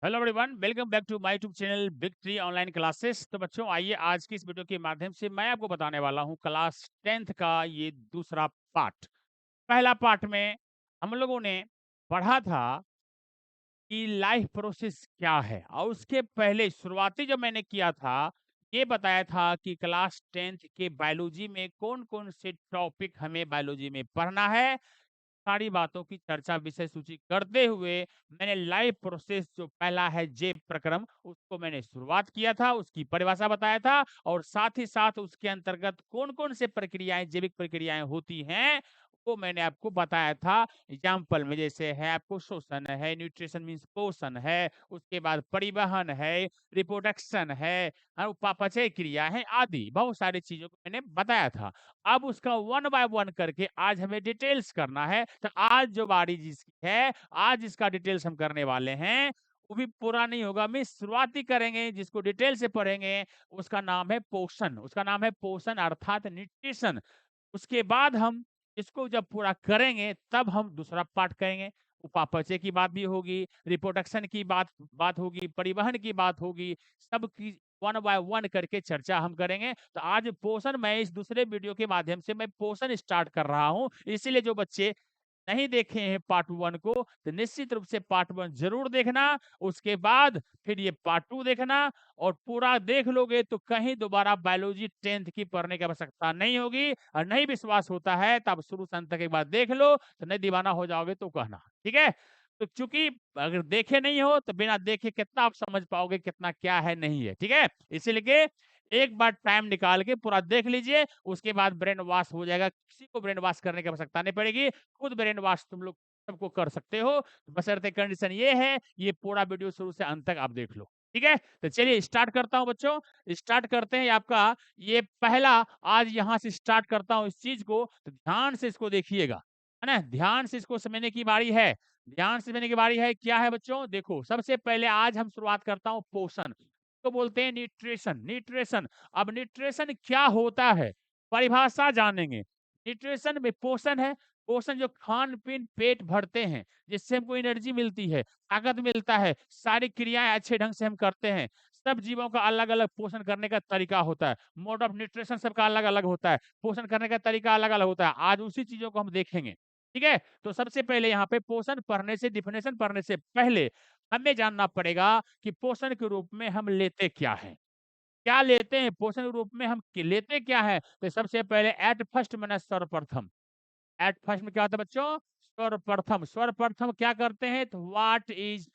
Hello everyone, welcome back to my YouTube channel big tree online classes. तो बच्चों, आइए आज की इस वीडियो के माध्यम से मैं आपको बताने वाला हूं क्लास 10th का ये दूसरा पार्ट। पहला पार्ट में हम लोगों ने पढ़ा था कि लाइफ प्रोसेस क्या है, और उसके पहले शुरुआती जब मैंने किया था, ये बताया था कि क्लास 10th के बायोलॉजी में कौन कौन से टॉपिक हमें बायोलॉजी में पढ़ना है। सारी बातों की चर्चा विषय सूची करते हुए मैंने लाइफ प्रोसेस जो पहला है जे प्रक्रम, उसको मैंने शुरुआत किया था, उसकी परिभाषा बताया था, और साथ ही साथ उसके अंतर्गत कौन कौन से प्रक्रियाएं, जैविक प्रक्रियाएं होती हैं, वो मैंने आपको बताया था। एग्जाम्पल में जैसे है आपको शोषण है, न्यूट्रिशन मीन्स पोषण है, उसके बाद परिवहन है, रिप्रोडक्शन है, उपापचय क्रिया है, आदि बहुत सारी चीजों को मैंने बताया था। अब उसका वन बाय वन करके आज हमें डिटेल्स करना है। तो आज जो बारी जिसकी है, आज इसका डिटेल्स हम करने वाले हैं। वो भी पूरा नहीं होगा, मैं शुरुआती करेंगे, जिसको डिटेल से पढ़ेंगे उसका नाम है पोषण। उसका नाम है पोषण अर्थात न्यूट्रिशन। उसके बाद हम इसको जब पूरा करेंगे तब हम दूसरा पार्ट करेंगे। उपापचय की बात भी होगी, रिप्रोडक्शन की बात बात होगी, परिवहन की बात होगी, सब की वन बाय वन करके चर्चा हम करेंगे। तो आज पोषण, मैं इस दूसरे वीडियो के माध्यम से मैं पोषण स्टार्ट कर रहा हूं। इसीलिए जो बच्चे नहीं देखे हैं पार्ट 1 को, तो निश्चित रूप से पार्ट 1 जरूर देखना। उसके बाद फिर ये पार्ट 2 देखना, और पूरा देख लोगे तो कहीं दोबारा बायोलॉजी 10th की पढ़ने की आवश्यकता नहीं होगी। और नहीं विश्वास होता है तब शुरू से अंत तक एक बार देख लो, तो नहीं दीवाना हो जाओगे तो कहना, ठीक है। तो चूंकि अगर देखे नहीं हो तो बिना देखे कितना आप समझ पाओगे कितना क्या है नहीं है, ठीक है। इसीलिए एक बार टाइम निकाल के पूरा देख लीजिए, उसके बाद ब्रेन वॉश हो जाएगा। किसी को ब्रेन वॉश करने की आवश्यकता नहीं पड़ेगी, खुद ब्रेन वॉश तुम लोग सबको कर सकते हो। बशर्ते कंडीशन ये है, ये पूरा वीडियो शुरू से अंत तक आप देख लो, ठीक है। तो चलिए स्टार्ट करता हूं बच्चों। स्टार्ट करते हैं आपका ये पहला। आज यहां से स्टार्ट करता हूं इस चीज को, तो ध्यान से इसको देखिएगा, है ना। ध्यान से इसको समझने की बारी है। ध्यान से समझने की बारी है। क्या है बच्चों, देखो सबसे पहले आज हम शुरुआत करता हूं पोषण, तो बोलते हैं न्यूट्रिशन। न्यूट्रिशन, अब न्यूट्रिशन क्या होता है, परिभाषा जानेंगे। न्यूट्रिशन में पोषण है। पोषण जो खान पीन पेट भरते हैं, जिससे हमको एनर्जी मिलती है, ताकत मिलता है, सारी क्रियाएं अच्छे ढंग से हम करते हैं। सब जीवों का अलग अलग पोषण करने का तरीका होता है, मोड ऑफ न्यूट्रिशन सबका अलग अलग होता है, पोषण करने का तरीका अलग अलग होता है। आज उसी चीजों को हम देखेंगे, ठीक है। तो सबसे पहले यहाँ पे पोषण पढ़ने से, डिफिनेशन पढ़ने से पहले हमें जानना पड़ेगा कि पोषण के रूप में हम लेते क्या है, क्या लेते हैं पोषण के रूप में हम लेते क्या है। तो सबसे पहले एट फर्स्ट मैंने सर्वप्रथम, एट फर्स्ट में क्या होता है बच्चों, सर्वप्रथम। सर्वप्रथम क्या करते हैं, तो व्हाट इज,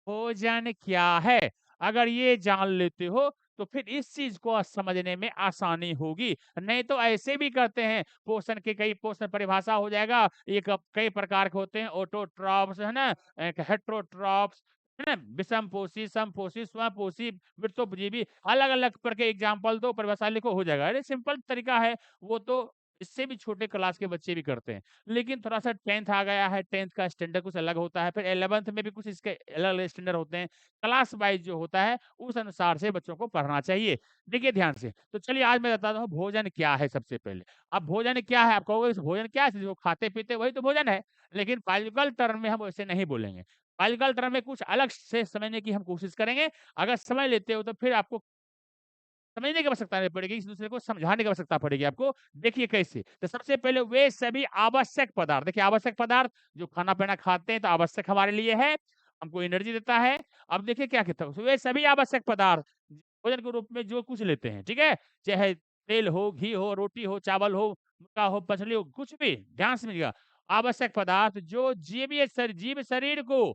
भोजन क्या है। अगर ये जान लेते हो तो फिर इस चीज को समझने में आसानी होगी। नहीं तो ऐसे भी करते हैं, पोषण के कई पोषण परिभाषा हो जाएगा। एक कई प्रकार के होते हैं, ऑटोट्रॉप्स है ना, एक हेट्रोट्रॉप्स है ना, विषमपोषी, समपोषी, स्वपोषी, मृतोपजीवी, अलग अलग करके एग्जाम्पल दो, परिभाषा लिखो, हो जाएगा। अरे सिंपल तरीका है वो तो, इससे भी छोटे क्लास के बच्चे भी करते हैं। लेकिन थोड़ा-सा 10th आ गया है, 10th का स्टैंडर्ड कुछ अलग होता है, फिर 11th में भी कुछ इसके अलग-अलग स्टैंडर्ड होते हैं। क्लास वाइज़ जो होता है, उस अनुसार से बच्चों को पढ़ना चाहिए। देखिए ध्यान से, तो चलिए आज मैं बताता हूँ भोजन क्या है सबसे पहले। अब भोजन क्या है, आप कहोगे भोजन क्या है? जो खाते-पीते वही तो भोजन है। लेकिन बायोलॉजिकल टर्म में हम वैसे नहीं बोलेंगे। बायोलॉजिकल टर्म में कुछ अलग से समझने की हम कोशिश करेंगे। अगर समझ लेते हो तो फिर आपको समझने की आवश्यकता नहीं पड़ेगी, एक-दूसरे को समझाने की आवश्यकता पड़ेगी आपको। देखिए कैसे, तो सबसे पहले वे सभी आवश्यक पदार्थ, देखिए आवश्यक पदार्थ जो खाना-पीना खाते हैं तो आवश्यक हमारे लिए है, हमको एनर्जी देता है। अब देखिए क्या कहता हूँ, वे सभी आवश्यक पदार्थ भोजन के रूप में जो कुछ लेते हैं, ठीक है? चाहे तेल हो, घी हो, रोटी हो, चावल हो, मुर्गा हो, मछली हो, कुछ भी, ध्यान से समझिएगा। आवश्यक पदार्थ जो जीव शरीर को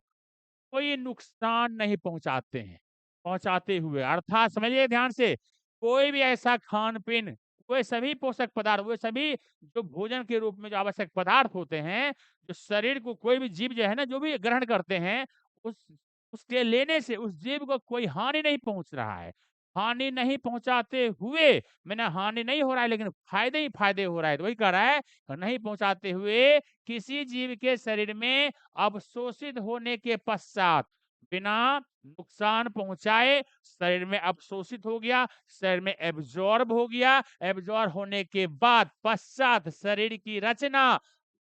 कोई नुकसान नहीं पहुँचाते हैं, पहुँचाते हुए अर्थात समझिए ध्यान से, कोई भी ऐसा खान-पीन, वे सभी पोषक पदार्थ, वे सभी जो भोजन के रूप में जो आवश्यक पदार्थ होते हैं, जो शरीर को कोई भी जीव जो है ना, जो भी ग्रहण करते हैं, उस उसके लेने से उस जीव को कोई हानि नहीं पहुँच रहा है। हानि नहीं पहुँचाते हुए, मैंने हानि नहीं हो रहा है लेकिन फ़ायदे ही फ़ायदे हो रहा है, तो वही कह रहा है, नहीं पहुँचाते हुए किसी जीव के शरीर में अवशोषित होने के पश्चात बिना नुकसान पहुंचाए शरीर में अवशोषित हो गया, शरीर में एब्जॉर्ब हो गया, एब्जॉर्ब होने के बाद पश्चात शरीर की रचना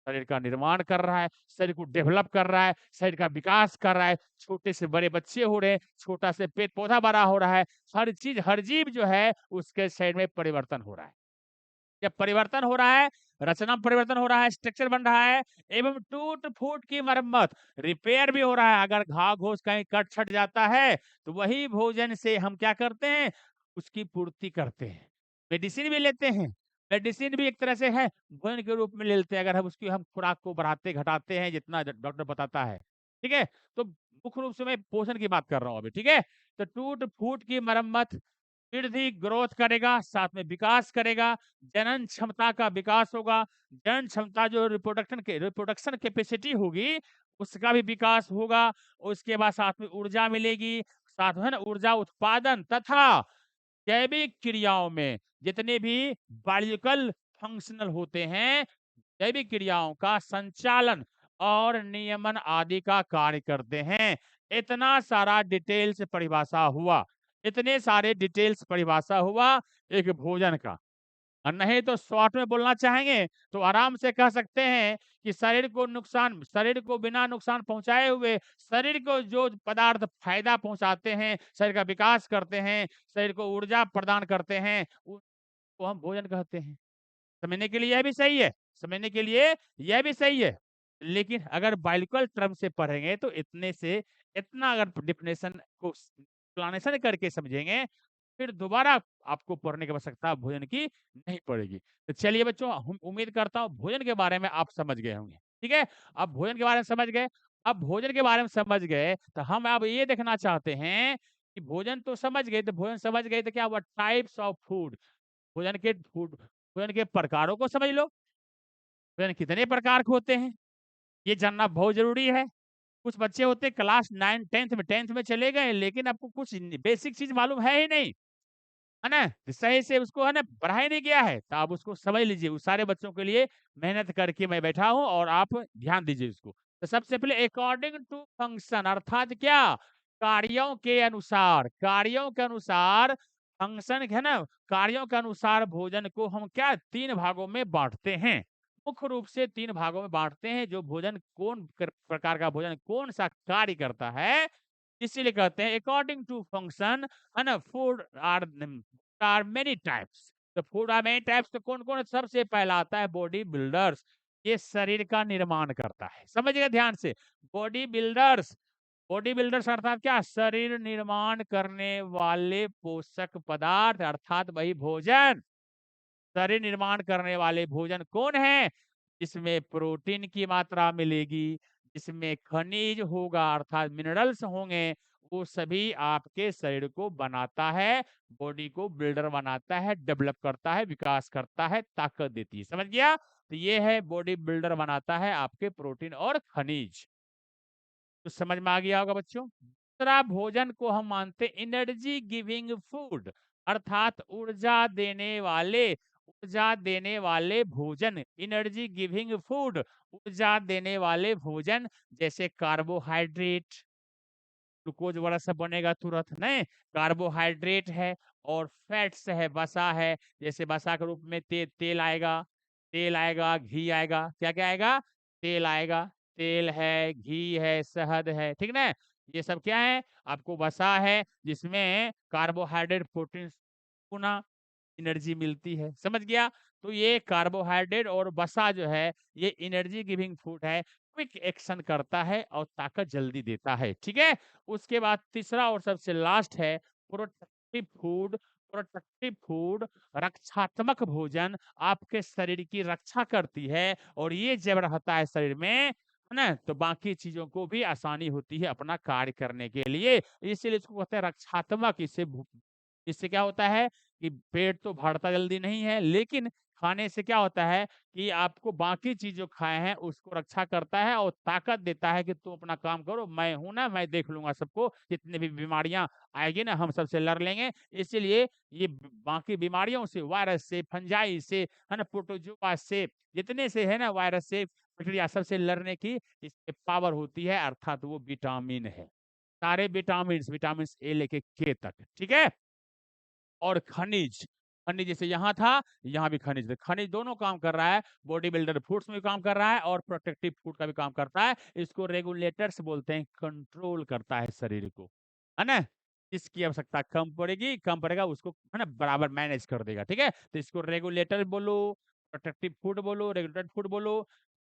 शरीर का निर्माण कर रहा है, शरीर को डेवलप कर रहा है, शरीर का विकास कर रहा है, छोटे से बड़े बच्चे हो रहे हैं, छोटा से पेड़ पौधा बड़ा हो रहा है, हर चीज हर जीव जो है उसके शरीर में परिवर्तन हो रहा है। जब परिवर्तन हो रहा है, रचना में परिवर्तन हो रहा है, स्ट्रक्चर बन रहा है एवं टूट-फूट की मरम्मत, रिपेयर भी हो रहा है। अगर घाव-घोस कहीं कट-छट जाता है, तो वही भोजन से हम क्या करते हैं, उसकी पूर्ति करते हैं। मेडिसिन भी लेते हैं, मेडिसिन भी एक तरह से है, भोजन के रूप में ले लेते हैं अगर हम उसकी हम खुराक को बढ़ाते घटाते हैं जितना ड डॉक्टर बताता है। ठीक है? तो मुख्य रूप से मैं पोषण की बात कर रहा हूँ अभी, ठीक है? तो टूट-फूट की मरम्मत, वृद्धि ग्रोथ करेगा, साथ में विकास करेगा, जनन क्षमता का विकास होगा, जनन क्षमता जो रिप्रोडक्शन कैपेसिटी होगी, उसका भी विकास होगा। उसके बाद साथ में ऊर्जा मिलेगी, साथ में है ना ऊर्जा उत्पादन तथा जैविक क्रियाओं में जितने भी बायोलॉजिकल फंक्शनल होते हैं, जैविक क्रियाओं का संचालन और नियमन आदि का कार्य करते हैं। इतना सारा डिटेल्स परिभाषा हुआ, इतने सारे डिटेल्स परिभाषा हुआ एक भोजन का। और नहीं तो शॉर्ट में बोलना चाहेंगे तो आराम से कह सकते हैं कि शरीर को बिना नुकसान पहुंचाए हुए शरीर को जो पदार्थ फायदा पहुंचाते हैं, शरीर का विकास करते हैं, शरीर को ऊर्जा प्रदान करते हैं, उसको हम भोजन कहते हैं। समझने के लिए यह भी सही है, समझने के लिए यह भी सही है। लेकिन अगर बायोलॉजिकल टर्म से पढ़ेंगे तो इतना अगर डेफिनेशन को एक्सप्लेनेशन करके समझेंगे, फिर दोबारा आपको पढ़ने की आवश्यकता भोजन की नहीं पड़ेगी। तो चलिए बच्चों, हम उम्मीद करता हूँ भोजन के बारे में आप समझ गए होंगे। ठीक है? अब भोजन के बारे में समझ गए, अब भोजन के बारे में समझ गए, तो हम अब ये देखना चाहते हैं कि भोजन समझ गए तो क्या हुआ, टाइप्स ऑफ फूड, भोजन के प्रकारों को समझ लो। भोजन कितने प्रकार के होते हैं, ये जानना बहुत ज़रूरी है। कुछ बच्चे होते हैं क्लास 9 10th में चले गए, लेकिन आपको कुछ बेसिक चीज़ मालूम है ही नहीं, है ना? तो सही से उसको है ना पढ़ा ही नहीं गया है, तो आप उसको समझ लीजिए। उस सारे बच्चों के लिए मेहनत करके मैं बैठा हूँ और आप ध्यान दीजिए इसको। तो सबसे पहले अकॉर्डिंग टू फंक्शन अर्थात क्या? कार्यों के अनुसार फंक्शन है ना, कार्यों के अनुसार भोजन को हम क्या 3 भागों में बाँटते हैं। मुख्य रूप से 3 भागों में बाँटते हैं, जो भोजन कौन प्रकार का भोजन कौन-सा कार्य करता है, इसीलिए कहते हैं अकॉर्डिंग टू फंक्शन, है ना, फूड आर मेनी टाइप्स। तो फूड आर मेनी टाइप्स तो कौन-कौन है? सबसे पहला आता है बॉडी बिल्डर्स, ये शरीर का निर्माण करता है। समझिएगा ध्यान से, बॉडी बिल्डर्स, बॉडी बिल्डर्स अर्थात क्या? शरीर निर्माण करने वाले पोषक पदार्थ अर्थात वही भोजन। शरीर निर्माण करने वाले भोजन कौन है? जिसमें प्रोटीन की मात्रा मिलेगी, जिसमें खनिज होगा अर्थात मिनरल्स होंगे, वो सभी आपके शरीर को बनाता है, बॉडी को बिल्डर बनाता है, डेवलप करता है, विकास करता है, ताकत देती है। समझ गया? तो ये है बॉडी बिल्डर बनाता है आपके प्रोटीन और खनिज। तो समझ में आ गया होगा बच्चों। दूसरा भोजन को हम मानते एनर्जी गिविंग फूड अर्थात ऊर्जा देने वाले भोजन, एनर्जी गिविंग फूड, ऊर्जा देने वाले भोजन, जैसे कार्बोहाइड्रेट, ग्लूकोज वगैरह सब बनेगा तुरंत नहीं, कार्बोहाइड्रेट है और फैट्स है, वसा है, जैसे वसा के रूप में तेल आएगा, घी आएगा, क्या क्या आएगा? तेल आएगा, तेल है, घी है, शहद है, ठीक ना? ये सब क्या है? आपको वसा है जिसमें कार्बोहाइड्रेट, प्रोटीन पुनः एनर्जी मिलती है। समझ गया? तो ये कार्बोहाइड्रेट और वसा जो है ये एनर्जी गिविंग फूड है, क्विक एक्शन करता है और ताकत जल्दी देता है। ठीक है? उसके बाद तीसरा और सबसे लास्ट है प्रोटेक्टिव फूड। प्रोटेक्टिव फूड रक्षात्मक भोजन आपके शरीर की रक्षा करती है और ये जब रहता है शरीर में, है ना, तो बाकी चीजों को भी आसानी होती है अपना कार्य करने के लिए। इसीलिए इसको कहते हैं रक्षात्मक। इससे क्या होता है कि पेट तो भरता जल्दी नहीं है, लेकिन खाने से क्या होता है कि आपको बाकी चीज जो खाए हैं उसको रक्षा करता है और ताकत देता है कि तुम अपना काम करो, मैं हूं ना, मैं देख लूंगा सबको, जितनी भी बीमारियां आएगी ना हम सबसे लड़ लेंगे। इसीलिए ये बाकी बीमारियों से, वायरस से, फंजाई से, है ना, प्रोटोजोआ से, जितने से है ना वायरस से, बैक्टीरिया सबसे लड़ने की इसके पावर होती है, अर्थात वो विटामिन है। सारे विटामिन, विटामिन ए लेके के तक, ठीक है। और खनिज, खनिज जैसे यहाँ था, यहाँ भी खनिज है। खनिज दोनों काम कर रहा है, बॉडी बिल्डर फूड्स में भी काम कर रहा है और प्रोटेक्टिव फूड का भी काम करता है। इसको रेगुलेटर्स बोलते हैं, कंट्रोल करता है शरीर को, है ना? जिसकी आवश्यकता कम पड़ेगा उसको, है ना, बराबर मैनेज कर देगा, ठीक है? तो इसको रेगुलेटर बोलो, प्रोटेक्टिव फूड बोलो, रेगुलेटेड फूड बोलो।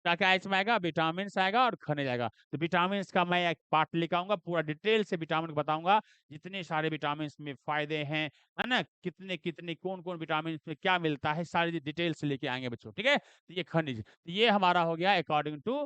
क्या-क्या इसमें आएगा? विटामिन्स आएगा और खनिज आएगा। तो विटामिन्स का मैं एक पार्ट लेके आऊँगा, पूरा डिटेल से विटामिन बताऊँगा, जितने सारे विटामिन्स में फ़ायदे हैं, है ना? कितने कौन-कौन विटामिन में क्या मिलता है, सारी डिटेल से लेके आएँगे बच्चों, ठीक है? तो ये खनिज, तो ये हमारा हो गया अकॉर्डिंग टू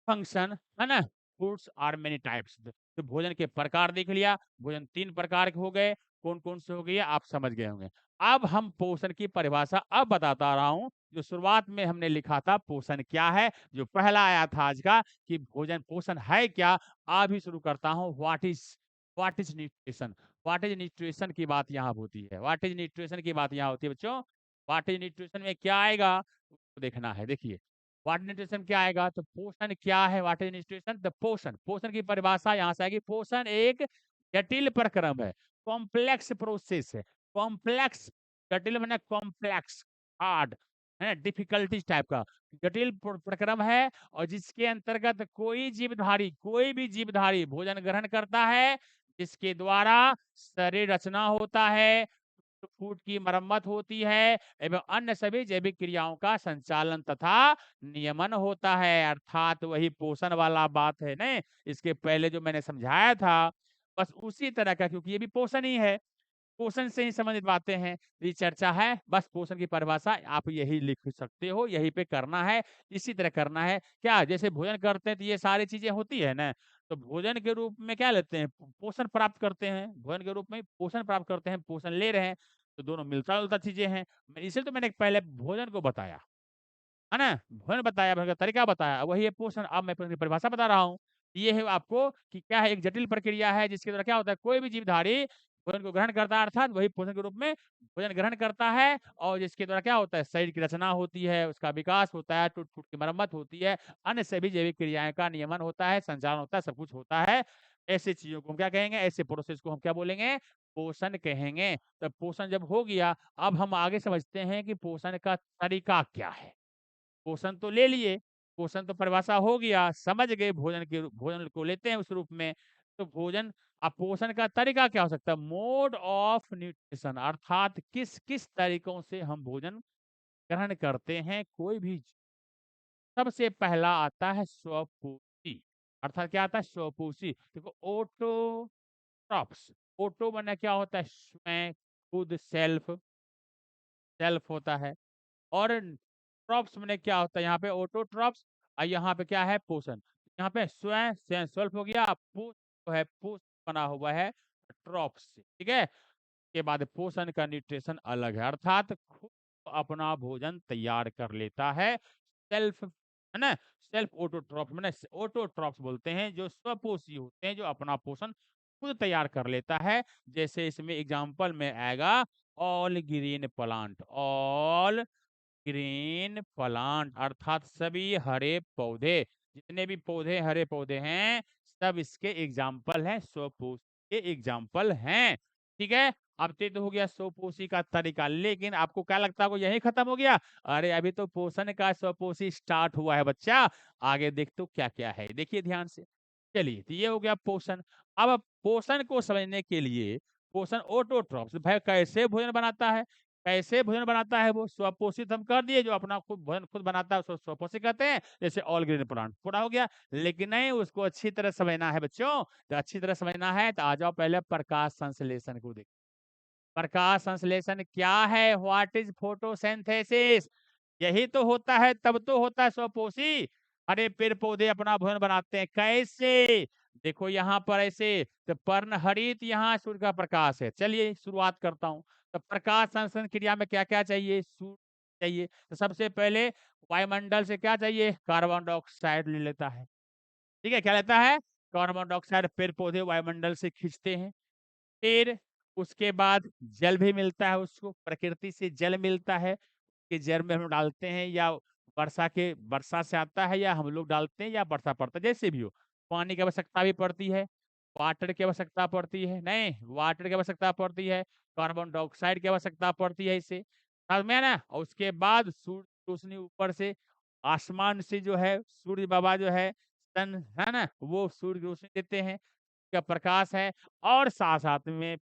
फंक्शन, है ना? Foods are many types. तो भोजन के प्रकार देख लिया, भोजन 3 प्रकार के हो गए, कौन-कौन से हो गए आप समझ गए होंगे। अब हम पोषण की परिभाषा अब बताता आ रहा हूँ, जो शुरुआत में हमने लिखा था पोषण क्या है, जो पहला आया था आज का कि भोजन पोषण है क्या? अभी शुरू करता हूँ what is nutrition? What is nutrition की बात यहाँ होती है। व्हाट इज़ न्यूट्रिशन की बात यहाँ होती है बच्चों। व्हाट इज़ न्यूट्रिशन में क्या आएगा? उसको देखना है, देखिए। व्हाट न्यूट्रिशन क्या आएगा? तो पोषण क्या है? What is nutrition? द पोषण, पोषण की परिभाषा यहाँ से आएगी। पोषण एक जटिल प्रक्रम है, कॉम्प्लेक्स प्रोसेस है। कॉम्प्लेक्स, जटिल माने कॉम्प्लेक्स, हार्ड, है, डिफिकल्टीज टाइप का जटिल प्रक्रम है, और जिसके अंतर्गत कोई भी जीवधारी भोजन ग्रहण करता है, जिसके द्वारा शरीर रचना होता है, फूड की मरम्मत होती है एवं अन्य सभी जैविक क्रियाओं का संचालन तथा नियमन होता है। अर्थात वही पोषण वाला बात है ना, इसके पहले जो मैंने समझाया था, बस उसी तरह का, क्योंकि ये भी पोषण ही है, पोषण से ही संबंधित बातें हैं। ये चर्चा है, बस पोषण की परिभाषा आप यही लिख सकते हो, यहीं पे करना है, इसी तरह करना है। क्या जैसे भोजन करते हैं तो ये सारी चीजें होती है ना, तो भोजन के रूप में क्या लेते हैं? पोषण प्राप्त करते हैं, भोजन के रूप में पोषण प्राप्त करते हैं, पोषण ले रहे हैं, तो दोनों मिलता-जुलता चीजें हैं। इसलिए तो मैंने पहले भोजन को बताया, है ना? भोजन बताया, भोजन का तरीका बताया, वही है पोषण। अब मैं पोषण की परिभाषा बता रहा हूँ। ये है आपको कि क्या है, एक जटिल प्रक्रिया है जिसके द्वारा क्या होता है, कोई भी जीवधारी भोजन को ग्रहण करता है, अर्थात वही पोषण के रूप में भोजन ग्रहण करता है, और जिसके द्वारा क्या होता है, शरीर की रचना होती है, उसका विकास होता है, टूट-फूट की मरम्मत होती है, अन्य सभी जैविक क्रियाएँ का नियमन होता है, संचालन होता है, सब कुछ होता है। ऐसी चीज़ों को हम क्या कहेंगे, ऐसे प्रोसेस को हम क्या बोलेंगे? पोषण कहेंगे। तो पोषण जब हो गया, अब हम आगे समझते हैं कि पोषण का तरीका क्या है? पोषण तो ले लिए, पोषण तो परिभाषा हो गया, समझ गए भोजन को लेते हैं उस रूप में। तो भोजन, अब पोषण का तरीका क्या हो सकता है? मोड ऑफ न्यूट्रिशन, अर्थात किस तरीकों से हम भोजन ग्रहण करते हैं कोई भी। सबसे पहला आता है स्वपोषी, अर्थात क्या आता है? स्वपोषी। देखो, ऑटोट्रॉप्स, ऑटो माने क्या होता है? स्वयं, खुद, सेल्फ, सेल्फ होता है। और ट्रॉप्स माने क्या होता है? यहाँ पे ऑटोट्रॉप्स, और यहाँ पे क्या है? पोषण। यहाँ पे स्वयं से सेल्फ हो गया, पुष जो है पुष बना हुआ है ट्रॉप्स से, ठीक है? के बाद पोषण का न्यूट्रिशन अलग है, अर्थात खुद अपना भोजन तैयार कर लेता है, सेल्फ, है ना? सेल्फ ऑटोट्रॉप्स माने ऑटोट्रॉप्स बोलते हैं, जो स्वपोषी होते हैं, जो अपना पोषण खुद तैयार कर लेता है। जैसे इसमें एग्जाम्पल में आएगा all green plant, all green plant अर्थात सभी हरे पौधे, जितने भी पौधे हरे पौधे हैं, सब इसके एग्जाम्पल हैं, स्वपोषी के एग्जाम्पल हैं, ठीक है? अब तो हो गया स्वपोषी का तरीका, लेकिन आपको क्या लगता है वो यही खत्म हो गया? अरे अभी तो पोषण का स्वपोषी स्टार्ट हुआ है बच्चा, आगे देख तो क्या क्या है, देखिए ध्यान से। चलिए, तो ये हो गया पोषण। अब पोषण को समझने के लिए, पोषण ऑटोट्रॉफ्स भाई कैसे भोजन बनाता है, कैसे भोजन बनाता है वो? स्वपोषित हम कर दिए, जो अपना खुद भोजन खुद बनाता है उसको स्वपोषित कहते हैं, जैसे ऑल ग्रीन प्लांट पूरा हो गया। लेकिन नहीं, उसको अच्छी तरह समझना है बच्चों, तो अच्छी तरह समझना है तो आ जाओ पहले प्रकाश संश्लेषण को देख। प्रकाश संश्लेषण क्या है? What is photosynthesis? यही तो होता है, तब तो होता है स्वपोषी। हरे पेड़ पौधे अपना भोजन बनाते हैं, कैसे? देखो यहाँ पर ऐसे, तो पर्णहरित यहाँ सूर्य का प्रकाश है। चलिए शुरुआत करता हूँ। तो प्रकाश संश्लेषण क्रिया में क्या क्या चाहिए? सूर्य चाहिए। तो सबसे पहले वायुमंडल से क्या चाहिए? कार्बन डाइऑक्साइड ले लेता है, ठीक है? क्या लेता है? कार्बन डाइऑक्साइड पेड़ पौधे वायुमंडल से खींचते हैं। फिर उसके बाद जल भी मिलता है उसको, प्रकृति से जल मिलता है, कि जल में हम डालते हैं, या वर्षा से आता है, या हम लोग डालते हैं, या वर्षा पड़ता है, जैसे भी हो, पानी की आवश्यकता भी पड़ती है। वाटर की आवश्यकता पड़ती है, नहीं वाटर की आवश्यकता पड़ती है, कार्बन डाइऑक्साइड की आवश्यकता पड़ती है इससे, समझ में है ना? और उसके बाद सूर्य की रोशनी ऊपर से आसमान से जो है सूर्य बाबा जो है सन है ना, वो सूर्य की रोशनी देते हैं, का प्रकाश है और साथ-साथ में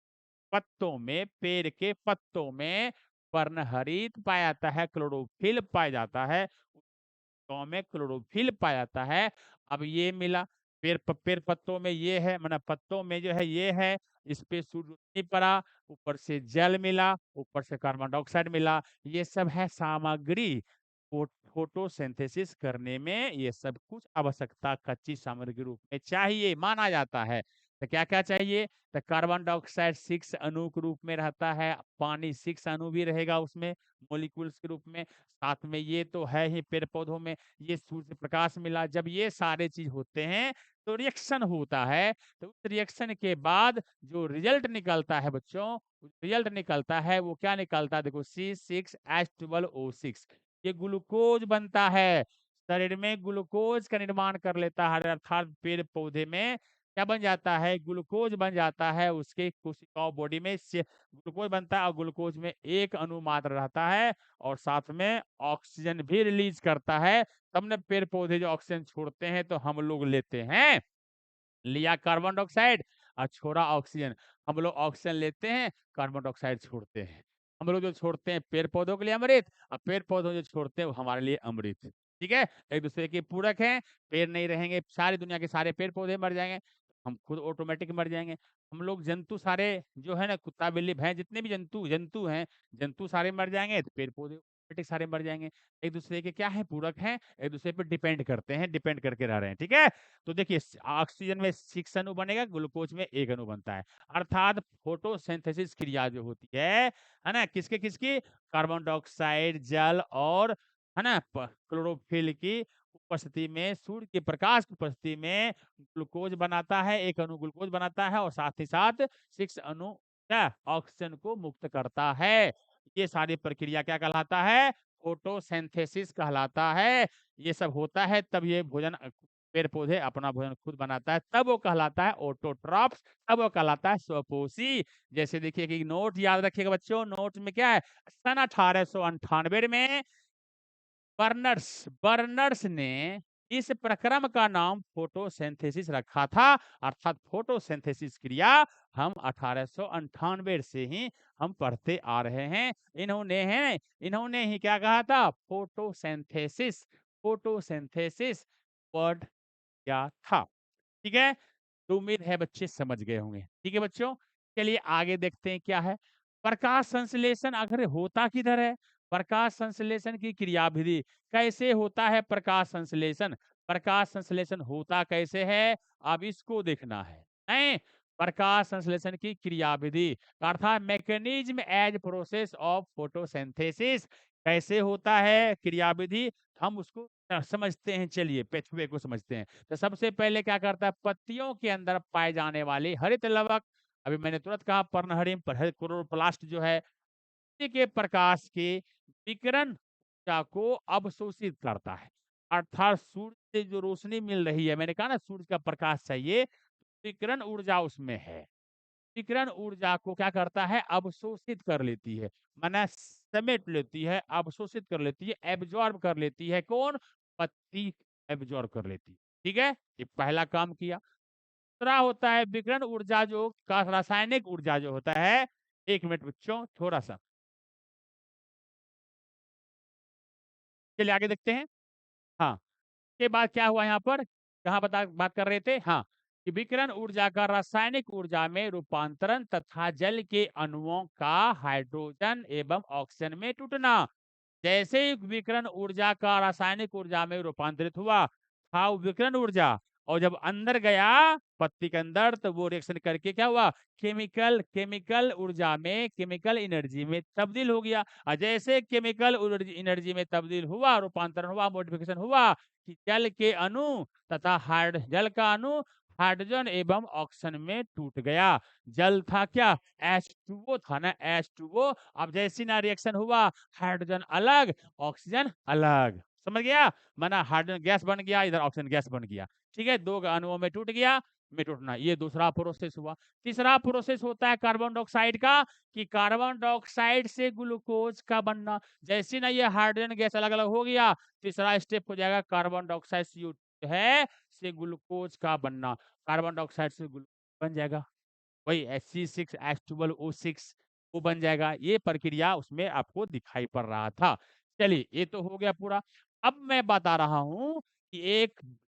पत्तों में, पेड़ के पत्तों में वर्णहरित पाया जाता है, क्लोरोफिल पाया जाता है, पत्तों में क्लोरोफिल पाया जाता है। अब ये मिला, पेड़ पत्तों में ये है, माने पत्तों में जो है ये है, इस पे सूर्य रोशनी पड़ा, ऊपर से जल मिला, ऊपर से कार्बन डाइऑक्साइड मिला, ये सब है सामग्री। फोटोसिंथेसिस करने में ये सब कुछ आवश्यकता कच्ची सामग्री के रूप में चाहिए, माना जाता है। तो क्या-क्या चाहिए? तो कार्बन डाइऑक्साइड 6 अणु के रूप में रहता है, पानी 6 अणु भी रहेगा उसमें मॉलिक्यूल्स के रूप में, साथ में ये तो है ही पेड़-पौधों में, ये सूर्य प्रकाश मिला, जब ये सारे चीज़ होते हैं, तो रिएक्शन होता है, तो उस रिएक्शन के बाद जो रिजल्ट निकलता है बच्चों, रिजल्ट निकलता है वो क्या निकलता है? देखो C6H12O6 ये ग्लूकोज बनता है, शरीर में ग्लूकोज का निर्माण कर लेता है, अर्थात पेड़-पौधे में क्या बन जाता है? ग्लूकोज बन जाता है, उसके कोशिकाओं बॉडी में से ग्लूकोज बनता है और ग्लूकोज में एक अणु मात्र रहता है और साथ में ऑक्सीजन भी रिलीज करता है, तब ना पेड़-पौधे जो ऑक्सीजन छोड़ते हैं तो हम लोग लेते हैं। लिया कार्बन डाइऑक्साइड और छोड़ा ऑक्सीजन। हम लोग ऑक्सीजन लेते हैं, कार्बन डाइऑक्साइड छोड़ते हैं। हम लोग जो छोड़ते हैं पेड़ पौधों के लिए अमृत और पेड़ पौधों जो छोड़ते हैं वो हमारे लिए अमृत। ठीक है? एक दूसरे के पूरक हैं, पेड़ नहीं रहेंगे, सारी दुनिया के सारे पेड़ पौधे मर जाएँगे, हम खुद ऑटोमेटिक मर जाएँगे। हम लोग जंतु सारे जो है ना कुत्ता, बिल्ली, भैंस जितने भी जंतु जंतु हैं, जंतु सारे मर जाएँगे, तो पेड़ पौधे ऑटोमेटिक सारे मर जाएँगे। एक दूसरे के क्या है पूरक हैं, एक दूसरे पे डिपेंड करते हैं, डिपेंड करके रह रहे हैं। ठीक है? तो देखिए ऑक्सीजन में 6 अणु बनेगा, ग्लूकोज में 1 अणु बनता है। अर्थात फोटोसिंथेसिस क्रिया जो होती है ना? किसकी? कार्बन डाइऑक्साइड, जल और है ना? क्लोरोफिल की उपस्थिति में, सूर्य के प्रकाश की उपस्थिति में ग्लूकोज बनाता है, 1 अणु ग्लूकोज बनाता है और साथ ही साथ 6 अणु क्या? ऑक्सीजन को मुक्त करता है। ये सारी प्रक्रिया क्या कहलाता है? फोटोसिंथेसिस कहलाता है। ये सब होता है तब ये भोजन पेड़-पौधे अपना भोजन खुद बनाता है, तब वो कहलाता है ऑटोट्रॉफ्स, तब वो कहलाता है स्वपोषी। जैसे देखिए कि नोट याद रखिएगा बच्चों, नोट में क्या है? सन 1898 में बर्नर्स बर्नर्स ने इस प्रक्रम का नाम फोटोसिंथेसिस रखा था, अर्थात फोटोसिंथेसिस क्रिया हम 1898 से ही हम पढ़ते आ रहे हैं। इन्होंने ही क्या कहा था? फोटोसिंथेसिस फोटोसिंथेसिस वर्ड क्या था। ठीक है? तो उम्मीद है बच्चे समझ गए होंगे। ठीक है बच्चों? चलिए आगे देखते हैं क्या है। प्रकाश संश्लेषण आखिर होता किधर है? प्रकाश संश्लेषण की क्रियाविधि कैसे होता है प्रकाश संश्लेषण? प्रकाश संश्लेषण होता कैसे है? अब इसको देखना है। हैं? प्रकाश संश्लेषण की क्रियाविधि अर्थात mechanism as process of photosynthesis कैसे होता है क्रियाविधि? हम उसको समझते हैं, चलिए पेथवे को समझते हैं। तो सबसे पहले क्या करता है? पत्तियों के अंदर पाए जाने वाले हरित लवक, अभी मैंने तुरंत कहा पर्णहरित क्लोरोप्लास्ट जो है, सूर्य के प्रकाश के विकिरण ऊर्जा को अवशोषित करता है। अर्थात सूर्य से जो रोशनी मिल रही है, मैंने कहा ना सूर्य का प्रकाश चाहिए, विकिरण ऊर्जा उसमें है। विकिरण ऊर्जा को क्या करता है? अवशोषित कर लेती है, माने समेट लेती है, अवशोषित कर लेती है, एब्जॉर्ब कर लेती है। कौन? पत्ती एब्जॉर्ब कर लेती है। ठीक है? ये पहला काम किया। दूसरा होता है विकिरण ऊर्जा जो का रासायनिक ऊर्जा जो होता है, 1 मिनट बच्चों थोड़ा-सा। चलिए आगे देखते हैं। हाँ, के बाद क्या हुआ यहाँ पर? कहाँ बात कर रहे थे? हाँ, कि विकिरण ऊर्जा का रासायनिक ऊर्जा में रूपांतरण तथा जल के अणुओं का हाइड्रोजन एवं ऑक्सीजन में टूटना। जैसे ही विकिरण ऊर्जा का रासायनिक ऊर्जा में रूपांतरित हुआ था वो विकिरण ऊर्जा, और जब अंदर गया पत्ती के अंदर तो वो रिएक्शन करके क्या हुआ? केमिकल ऊर्जा में, केमिकल एनर्जी में तब्दील हो गया। और जैसे केमिकल एनर्जी में तब्दील हुआ, रूपांतरण हुआ, मॉडिफिकेशन हुआ कि जल के अणु तथा जल का अणु हाइड्रोजन एवं ऑक्सीजन में टूट गया। जल था क्या? H2O था ना, H2O। अब जैसी ना रिएक्शन हुआ, हाइड्रोजन अलग, ऑक्सीजन अलग, समझ गया? माना हाइड्रोजन गैस बन गया, इधर ऑक्सीजन गैस बन गया। ठीक है? 2 अणुओं में टूट गया, में टूटना, ये दूसरा प्रोसेस हुआ। तीसरा प्रोसेस होता है कार्बन डाइऑक्साइड का, कि कार्बन डाइऑक्साइड से ग्लूकोज का बनना। जैसे ना ये हाइड्रोजन गैस अलग अलग हो गया, तीसरा स्टेप हो जाएगा कार्बन डाइऑक्साइड CO2 है से ग्लूकोज का बनना। कार्बन डाइऑक्साइड से ग्लूकोज बन जाएगा, वही H6H12O6 वो बन जाएगा। ये प्रक्रिया उसमें आपको दिखाई पड़ रहा था। चलिए ये तो हो गया पूरा। अब मैं बता रहा हूँ कि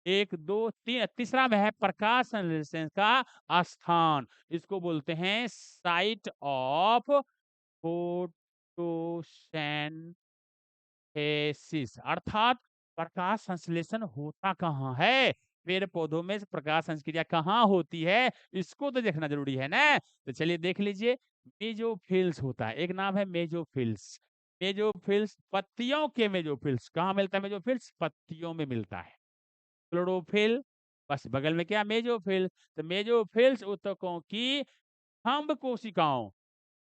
एक दो तीन, तीसरा में है प्रकाश संश्लेषण का स्थान। इसको बोलते हैं साइट ऑफ फोटोसिंथेसिस, अर्थात प्रकाश संश्लेषण होता कहाँ है, पेड़ पौधों में प्रकाश संक्रिया कहाँ होती है, इसको तो देखना जरूरी है ना। तो चलिए देख लीजिए, मेजोफिल्स होता है, एक नाम है मेजोफिल्स। मेजोफिल्स पत्तियों के मेजोफिल्स कहाँ मिलता है, मेजोफिल्स पत्तियों में मिलता है। क्लोरोफिल बस बगल में क्या, मेजोफिल। तो मेजोफिल्स ऊतकों की खम्भ कोशिकाओं,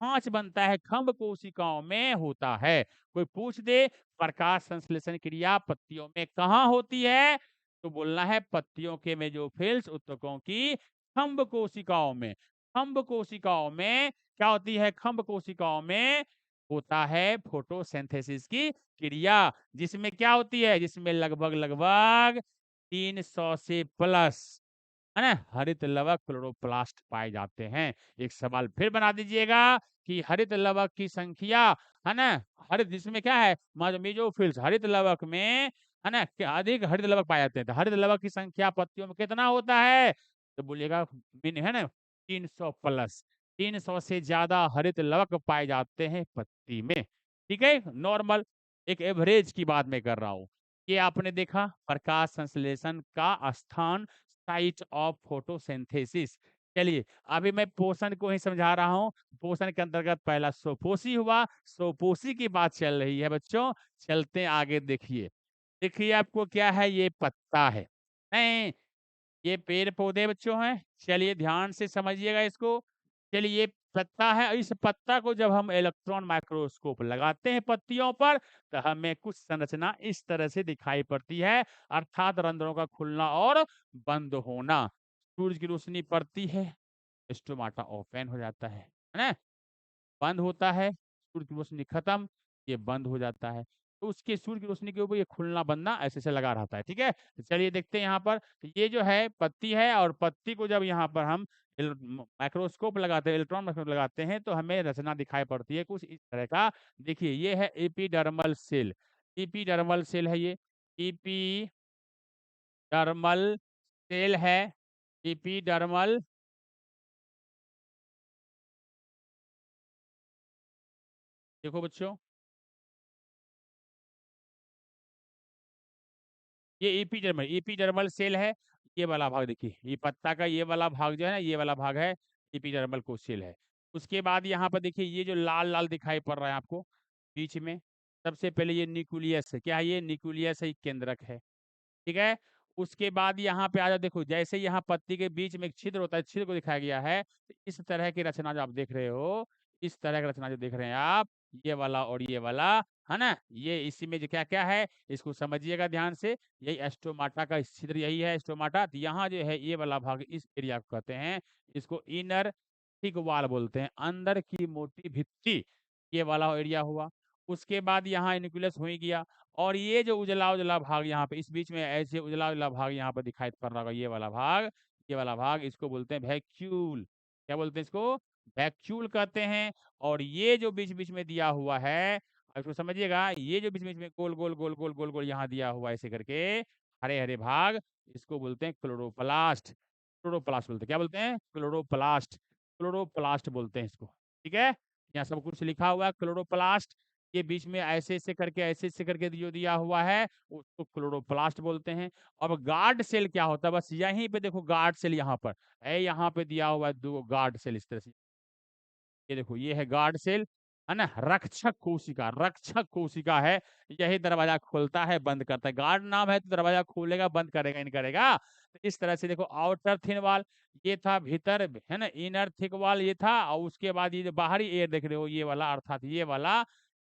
खांच बनता है खम्भ कोशिकाओं में होता है। कोई पूछ दे प्रकाश संश्लेषण क्रिया पत्तियों में कहाँ होती है, तो बोलना है पत्तियों के मेजोफिल्स ऊतकों की खम्भ कोशिकाओं में। खम्भ कोशिकाओं में क्या होती है, खम्भ कोशिकाओं में होता है फोटोसिंथेसिस की क्रिया, जिसमें क्या होती है, जिसमें लगभग लगभग 300 से प्लस है ना हरित लवक क्लोरोप्लास्ट पाए जाते हैं। एक सवाल फिर बना दीजिएगा कि हरित लवक की संख्या है ना, हरित जिसमें क्या है मेजोफिल्स, हरित लवक में है ना अधिक हरित लवक पाए जाते हैं, तो हरित लवक की संख्या पत्तियों में कितना होता है, तो बोलिएगा है ना 300 प्लस, 300 से ज्यादा हरित लवक पाए जाते हैं पत्ती में। ठीक है, नॉर्मल एक एवरेज की बात मैं कर रहा हूँ। ये आपने देखा प्रकाश संश्लेषण का स्थान, साइट ऑफ फोटोसिंथेसिस। चलिए अभी मैं पोषण को ही समझा रहा हूँ। पोषण के अंतर्गत पहला सोपोसी हुआ, सोपोसी की बात चल रही है बच्चों। चलते आगे, देखिए देखिए आपको क्या है, ये पत्ता है, नहीं ये पेड़ पौधे बच्चों हैं। चलिए ध्यान से समझिएगा इसको। चलिए ये पत्ता है, इस पत्ता को जब हम इलेक्ट्रॉन माइक्रोस्कोप लगाते हैं पत्तियों पर, तो हमें कुछ संरचना इस तरह से दिखाई पड़ती है, अर्थात रंध्रों का खुलना और बंद होना। सूरज की रोशनी पड़ती है, स्टोमाटा ओपन हो जाता है ना, बंद होता है, सूर्य की रोशनी खत्म, ये बंद हो जाता है। तो उसके सूर्य की रोशनी के ऊपर ये खुलना बंदना ऐसे ऐसे लगा रहता है। ठीक है, तो चलिए देखते हैं यहाँ पर। तो ये जो है पत्ती है, और पत्ती को जब यहाँ पर हम माइक्रोस्कोप लगाते हैं, इलेक्ट्रॉन माइक्रोस्कोप लगाते हैं, तो हमें रचना दिखाई पड़ती है कुछ इस तरह का। देखिए ये है एपिडर्मल सेल, एपिडर्मल सेल है ये, एपिडर्मल सेल है, एपिडर्मल। देखो बच्चों, ये एपिडर्मल सेल है। ये वाला भाग देखिए, ये पत्ता का ये वाला भाग जो है ना, ये वाला भाग है एपिडर्मल को सेल है। उसके बाद यहाँ पर देखिए ये जो लाल लाल दिखाई पड़ रहा है आपको बीच में, सबसे पहले ये न्यूक्लियस है। क्या है ये, न्यूक्लियस है, केंद्रक है। ठीक है, उसके बाद यहाँ पे आ जाओ, देखो जैसे यहाँ पत्ती के बीच में एक छिद्र होता है, छिद्र को दिखाया गया है। तो इस तरह की रचना जो आप देख रहे हो, इस तरह की रचना जो देख रहे हैं आप, ये वाला और ये वाला है ना, ये इसी में जो क्या क्या है इसको समझिएगा ध्यान से। यही स्टोमाटा का छिद्र, यही है स्टोमाटा। तो यहाँ जो है ये वाला भाग, इस एरिया को कहते हैं, इसको इनर थिक वाल बोलते हैं, अंदर की मोटी भित्ति, ये वाला एरिया हुआ। उसके बाद यहाँ न्यूक्लियस हो ही गया, और ये जो उजला उजला भाग यहाँ पे इस बीच में ऐसे उजला उजला भाग यहाँ पे दिखाई पड़ रहा होगा, ये वाला भाग, ये वाला भाग, इसको बोलते हैं वैक्यूल। क्या बोलते हैं इसको, वैक्यूल कहते हैं। और ये जो बीच बीच में दिया हुआ है, इसको समझिएगा, ये जो बीच बीच में गोल गोल गोल गोल गोल गोल यहाँ दिया हुआ है ऐसे करके, हरे हरे भाग, इसको बोलते हैं क्लोरोप्लास्ट। क्लोरोप्लास्ट बोलते हैं, क्या बोलते हैं, क्लोरोप्लास्ट, क्लोरोप्लास्ट बोलते हैं इसको। ठीक है, यहाँ सब कुछ लिखा हुआ है क्लोरोप्लास्ट। ये बीच में ऐसे ऐसे करके जो दिया हुआ है उसको क्लोरोप्लास्ट बोलते हैं। अब गार्ड सेल क्या होता है, बस यहीं पे देखो गार्ड सेल, यहाँ पर है, यहाँ पे दिया हुआ है दो गार्ड सेल इस तरह से। ये देखो ये है गार्ड सेल, है ना, रक्षक कोशिका, रक्षक कोशिका है। यही दरवाजा खोलता है बंद करता है, गार्ड नाम है तो दरवाजा खोलेगा बंद करेगा नहीं करेगा। तो इस तरह से देखो आउटर थिन वॉल ये था, भीतर है ना इनर थिक वॉल ये था, और उसके बाद ये जो बाहरी एयर देख रहे हो ये वाला, अर्थात ये वाला,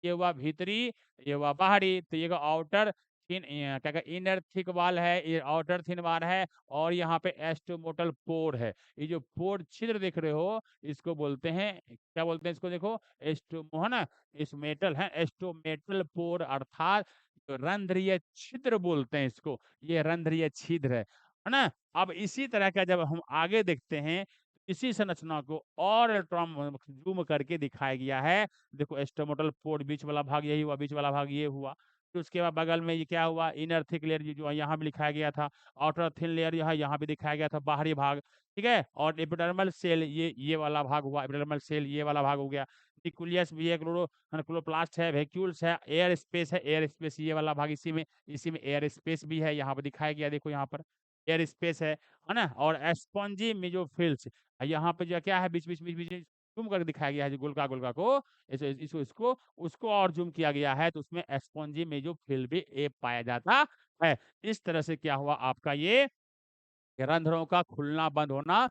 ये हुआ भीतरी, ये हुआ बाहरी। तो ये आउटर क्या कहते इनर थिक वाल है, ये आउटर थिन वाल है और यहाँ पे एस्टोमोटल पोर है। ये जो पोर छिद्र देख रहे हो इसको बोलते हैं, क्या बोलते हैं इसको, देखो एस्टोमो है ना, इस मेटल है एस्टोमेटल पोर, अर्थात रंध्रीय छिद्र बोलते हैं इसको, ये रंध्रीय छिद्र है ना। अब इसी तरह का जब हम आगे देखते हैं, इसी संरचना को और इलेक्ट्रॉन जूम करके दिखाया गया है। देखो एस्टोमोटल पोर बीच वाला भाग यही हुआ, बीच वाला भाग ये हुआ। फिर उसके बाद बगल में ये क्या हुआ, इनर थिक लेयर, ये जो यहाँ भी लिखाया गया था। आउटर थिन लेयर यहाँ भी दिखाया गया था, बाहरी भाग, ठीक है। और एपिडर्मल सेल ये वाला भाग हुआ, एपिडर्मल सेल ये वाला भाग हो गया। न्यूक्लियस भी है, क्लोरोप्लास्ट है, वैक्यूल्स है, एयर स्पेस है, एयर स्पेस ये वाला भाग, इसी में एयर स्पेस भी है, यहाँ पर दिखाया गया, देखो यहाँ पर एयर स्पेस है ना। और एस्पॉन्जी मेसोफिल्स यहाँ पे जो क्या है, बीच जूम करके दिखाया गया है, जो गोलका गोलका को इसको उसको और जूम किया गया है, तो उसमें एस्पॉन्जी मेसोफिल भी एक पाया जाता है। इस तरह से क्या हुआ आपका ये रंध्रों का खुलना बंद होना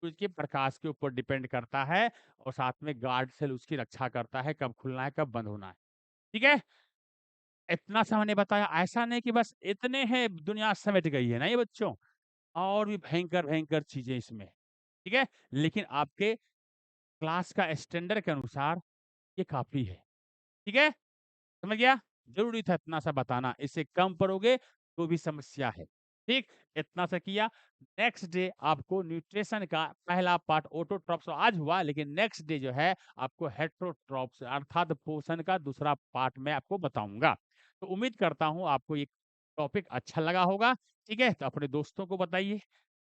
उसके प्रकाश के ऊपर डिपेंड करता है, और साथ में गार्ड सेल उसकी रक्षा करता है, कब खुलना है कब बंद होना है, ठीक है। इतना सा मैंने बताया, ऐसा नहीं कि बस इतने हैं दुनिया समेट गई है, नहीं बच्चों, और भी भयंकर भयंकर चीजें इसमें, ठीक है। लेकिन आपके क्लास का स्टैंडर्ड के अनुसार ये काफी है, ठीक है, समझ गया। जरूरी था इतना सा बताना, इससे कम पढ़ोगे तो भी समस्या है, ठीक। इतना सा किया। नेक्स्ट डे आपको न्यूट्रिशन का पहला पार्ट ऑटोट्रॉप्स आज हुआ, लेकिन नेक्स्ट डे जो है आपको हेटरोट्रॉप्स अर्थात पोषण का दूसरा पार्ट मैं आपको बताऊंगा। तो उम्मीद करता हूं आपको ये टॉपिक अच्छा लगा होगा, ठीक है। तो अपने दोस्तों को बताइए,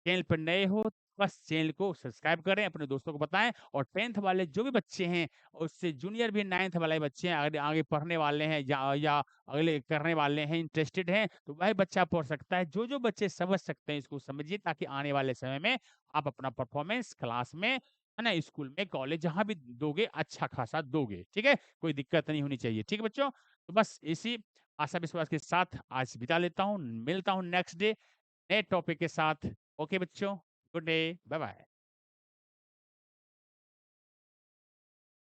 चैनल पर नए हो बस चैनल को सब्सक्राइब करें, अपने दोस्तों को बताएं, और 10th वाले जो भी बच्चे हैं, उससे जूनियर भी 9th वाले बच्चे हैं, आगे आगे पढ़ने वाले हैं या अगले करने वाले हैं, इंटरेस्टेड हैं, तो वह बच्चा पढ़ सकता है। जो बच्चे समझ सकते हैं इसको समझिए, ताकि आने वाले समय में आप अपना परफॉर्मेंस क्लास में है ना, स्कूल में, कॉलेज, जहां भी दोगे अच्छा खासा दोगे, ठीक है। कोई दिक्कत नहीं होनी चाहिए, ठीक है बच्चों। तो बस इसी आशा विश्वास के साथ आज विदा लेता हूँ, मिलता हूँ नेक्स्ट डे नए टॉपिक के साथ। ओके बच्चों, गुड डे, बाय बाय।